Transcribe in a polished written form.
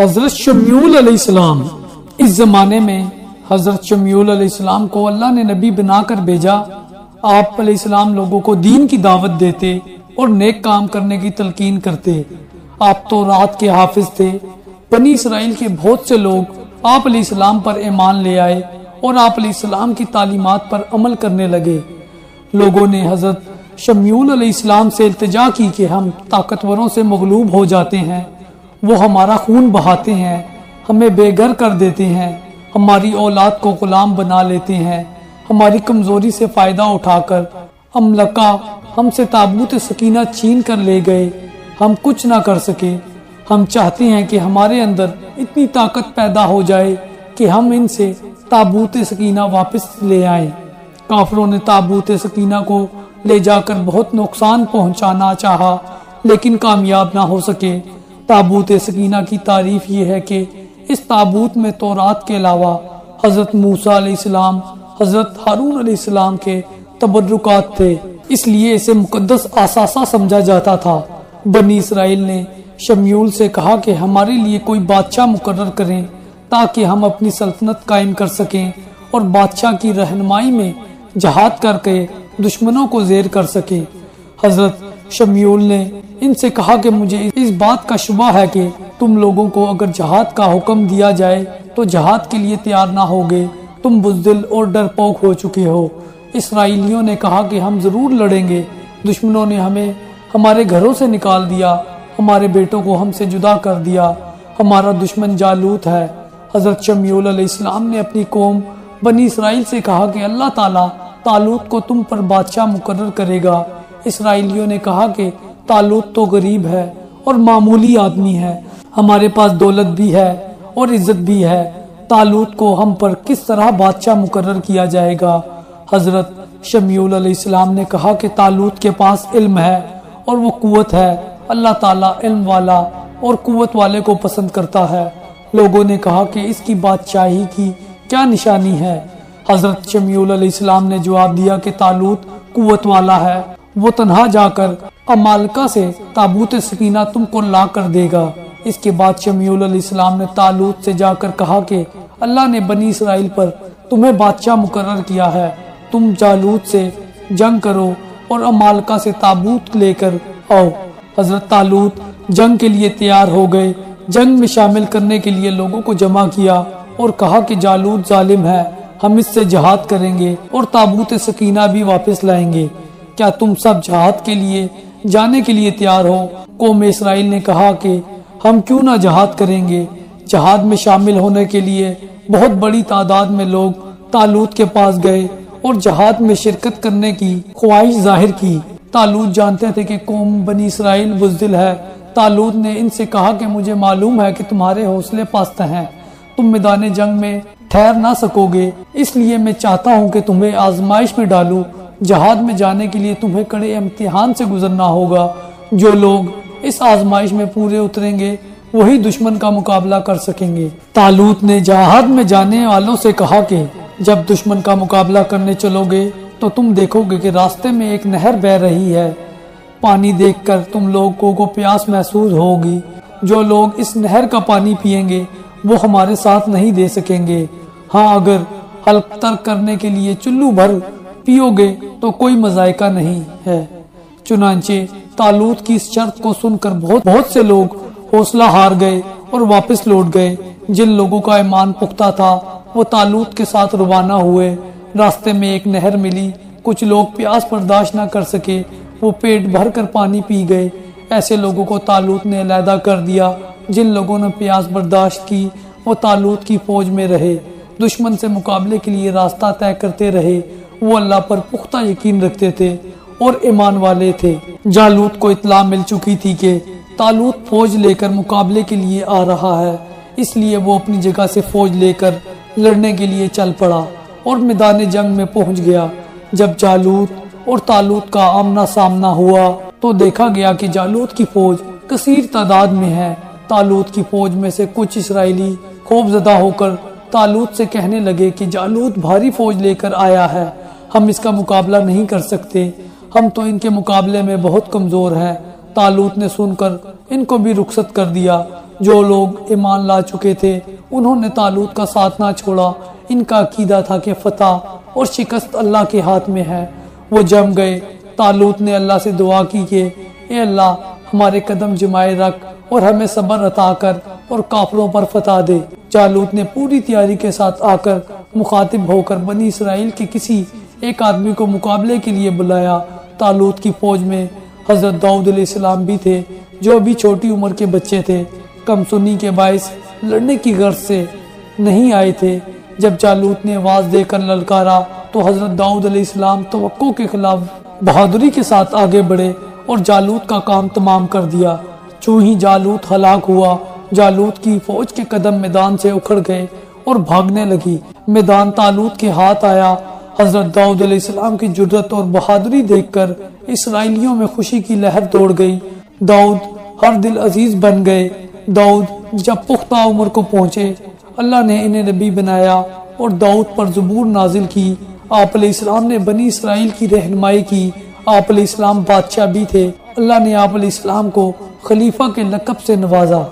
حضرت شمیول علیہ السلام۔ اس زمانے میں حضرت شمیول علیہ السلام کو اللہ نے نبی بنا کر بھیجا۔ آپ علیہ السلام لوگوں کو دین کی دعوت دیتے اور نیک کام کرنے کی تلقین کرتے۔ آپ تو رات کے حافظ تھے۔ بنی اسرائیل کے بہت سے لوگ آپ علیہ السلام پر ایمان لے آئے اور آپ علیہ السلام کی تعلیمات پر عمل کرنے لگے۔ لوگوں نے حضرت شمیول علیہ السلام سے التجا کی کہ ہم طاقتوروں سے مغلوب ہو جاتے ہیں، وہ ہمارا خون بہاتے ہیں، ہمیں بے گھر کر دیتے ہیں، ہماری اولاد کو غلام بنا لیتے ہیں، ہماری کمزوری سے فائدہ اٹھا کر املکہ ہم سے تابوت سکینہ چھین کر لے گئے، ہم کچھ نہ کر سکے۔ ہم چاہتے ہیں کہ ہمارے اندر اتنی طاقت پیدا ہو جائے کہ ہم ان سے تابوت سکینہ واپس لے آئیں۔ کافروں نے تابوت سکینہ کو لے جا کر بہت نقصان پہنچانا چاہا لیکن کامیاب نہ ہو سکے۔ تابوت سکینہ کی تعریف یہ ہے کہ اس تابوت میں تورات کے علاوہ حضرت موسیٰ علیہ السلام، حضرت ہارون علیہ السلام کے تبرکات تھے، اس لیے اسے مقدس اثاثہ سمجھا جاتا تھا۔ بنی اسرائیل نے شمیول سے کہا کہ ہمارے لیے کوئی بادشاہ مقرر کریں تاکہ ہم اپنی سلطنت قائم کر سکیں اور بادشاہ کی رہنمائی میں جہاد کر کے دشمنوں کو زیر کر سکیں۔ حضرت شمیول نے ان سے کہا کہ مجھے اس بات کا شبہ ہے کہ تم لوگوں کو اگر جہاد کا حکم دیا جائے تو جہاد کے لیے تیار نہ ہوگے، تم بزدل اور ڈرپوک ہو چکے ہو۔ اسرائیلیوں نے کہا کہ ہم ضرور لڑیں گے، دشمنوں نے ہمیں ہمارے گھروں سے نکال دیا، ہمارے بیٹوں کو ہم سے جدا کر دیا، ہمارا دشمن جالوت ہے۔ حضرت شمیول علیہ السلام نے اپنی قوم بنی اسرائیل سے کہا کہ اللہ تعالیٰ طالوت کو تم پر بادشاہ مقرر کرے گا۔ اسرائیلیوں نے کہا کہ طالوت تو غریب ہے اور معمولی آدمی ہے، ہمارے پاس دولت بھی ہے اور عزت بھی ہے، طالوت کو ہم پر کس طرح بادشاہ مقرر کیا جائے گا؟ حضرت شمیول علیہ السلام نے کہا کہ طالوت کے پاس علم ہے اور وہ قوت ہے، اللہ تعالیٰ علم والا اور قوت والے کو پسند کرتا ہے۔ لوگوں نے کہا کہ اس کی بادشاہی کی کیا نشانی ہے؟ حضرت شمیول علیہ السلام نے جواب دیا کہ طالوت قوت والا ہے، وہ تنہا جا کر امالکہ سے تابوت سکینہ تم کو لا کر دے گا۔ اس کے بعد شمیول علیہ السلام نے طالوت سے جا کر کہا کہ اللہ نے بنی اسرائیل پر تمہیں بادشاہ مقرر کیا ہے، تم جالوت سے جنگ کرو اور امالکہ سے تابوت لے کر آؤ۔ حضرت طالوت جنگ کے لیے تیار ہو گئے، جنگ میں شامل کرنے کے لیے لوگوں کو جمع کیا اور کہا کہ جالوت ظالم ہے، ہم اس سے جہاد کریں گے اور تابوت سکینہ بھی واپس لائیں گے، کیا تم سب جہاد کے لیے جانے کے لیے تیار ہو؟ قوم اسرائیل نے کہا کہ ہم کیوں نہ جہاد کریں گے۔ جہاد میں شامل ہونے کے لیے بہت بڑی تعداد میں لوگ طالوت کے پاس گئے اور جہاد میں شرکت کرنے کی خواہش ظاہر کی۔ طالوت جانتے تھے کہ قوم بنی اسرائیل بزدل ہے۔ طالوت نے ان سے کہا کہ مجھے معلوم ہے کہ تمہارے حوصلے پست ہیں، تم میدان جنگ میں ٹھہر نہ سکو گے، اس لیے میں چاہتا ہوں کہ تمہیں آزمائش میں ڈالوں۔ جہاد میں جانے کے لیے تمہیں کڑے امتحان سے گزرنا ہوگا۔ جو لوگ اس آزمائش میں پورے اتریں گے وہی دشمن کا مقابلہ کر سکیں گے۔ طالوت نے جہاد میں جانے والوں سے کہا کہ جب دشمن کا مقابلہ کرنے چلو گے تو تم دیکھو گے کہ راستے میں ایک نہر بہہ رہی ہے، پانی دیکھ کر تم لوگوں کو پیاس محسوس ہوگی۔ جو لوگ اس نہر کا پانی پیئیں گے وہ ہمارے ساتھ نہیں دے سکیں گے، ہاں اگر حلق ترک کرنے کے لیے چلو بھر پیو گے تو کوئی مذائقہ نہیں ہے۔ چنانچہ طالوت کی اس شرط کو سن کر بہت سے لوگ حوصلہ ہار گئے اور واپس لوٹ گئے۔ جن لوگوں کا ایمان پختہ تھا وہ طالوت کے ساتھ روانہ ہوئے۔ راستے میں ایک نہر ملی، کچھ لوگ پیاس برداشت نہ کر سکے، وہ پیٹ بھر کر پانی پی گئے۔ ایسے لوگوں کو طالوت نے علیحدہ کر دیا۔ جن لوگوں نے پیاس برداشت کی وہ طالوت کی فوج میں رہے، دشمن سے مقابلے کے لیے راستہ طے کرتے رہے۔ وہ اللہ پر پختہ یقین رکھتے تھے اور ایمان والے تھے۔ جالوت کو اطلاع مل چکی تھی کہ طالوت فوج لے کر مقابلے کے لیے آ رہا ہے، اس لیے وہ اپنی جگہ سے فوج لے کر لڑنے کے لیے چل پڑا اور میدان جنگ میں پہنچ گیا۔ جب جالوت اور طالوت کا آمنا سامنا ہوا تو دیکھا گیا کہ جالوت کی فوج کثیر تعداد میں ہے۔ طالوت کی فوج میں سے کچھ اسرائیلی خوف زدہ ہو کر طالوت سے کہنے لگے کہ جالوت بھاری فوج لے کر آیا ہے، ہم اس کا مقابلہ نہیں کر سکتے، ہم تو ان کے مقابلے میں بہت کمزور ہیں۔ طالوت نے سن کر ان کو بھی رخصت کر دیا۔ جو لوگ ایمان لا چکے تھے انہوں نے طالوت کا ساتھ نہ چھوڑا۔ ان کا عقیدہ تھا کہ فتح اور شکست اللہ کے ہاتھ میں ہے۔ وہ جم گئے۔ طالوت نے اللہ سے دعا کی کہ اے اللہ ہمارے قدم جمائے رکھ اور ہمیں صبر عطا کر اور کافروں پر فتح دے۔ جالوت نے پوری تیاری کے ساتھ آ کر مخاطب ہو کر بنی اسرائیل کے کسی ایک آدمی کو مقابلے کے لیے بلایا۔ طالوت کی فوج میں حضرت داؤد علیہ السلام بھی تھے جو ابھی چھوٹی عمر کے بچے تھے، کم سنی کے باعث لڑنے کی غرض سے نہیں آئے تھے۔ جب جالوت نے آواز دے کر للکارا تو حضرت داؤد علیہ السلام توقع کے خلاف بہادری کے ساتھ آگے بڑھے اور جالوت کا کام تمام کر دیا۔ چوں ہی جالوت ہلاک ہوا، جالوت کی فوج کے قدم میدان سے اکھڑ گئے اور بھاگنے لگی۔ میدان طالوت کے ہاتھ آیا۔ حضرت داؤد علیہ السلام کی جرأت اور بہادری دیکھ کر اسرائیلیوں میں خوشی کی لہر دوڑ گئی۔ داؤد ہر دل عزیز بن گئے۔ داؤد جب پختہ عمر کو پہنچے، اللہ نے انہیں نبی بنایا اور داؤد پر زبور نازل کی۔ آپ علیہ السلام نے بنی اسرائیل کی رہنمائی کی۔ آپ علیہ السلام بادشاہ بھی تھے۔ اللہ نے آپ علیہ السلام کو خلیفہ کے لقب سے نوازا۔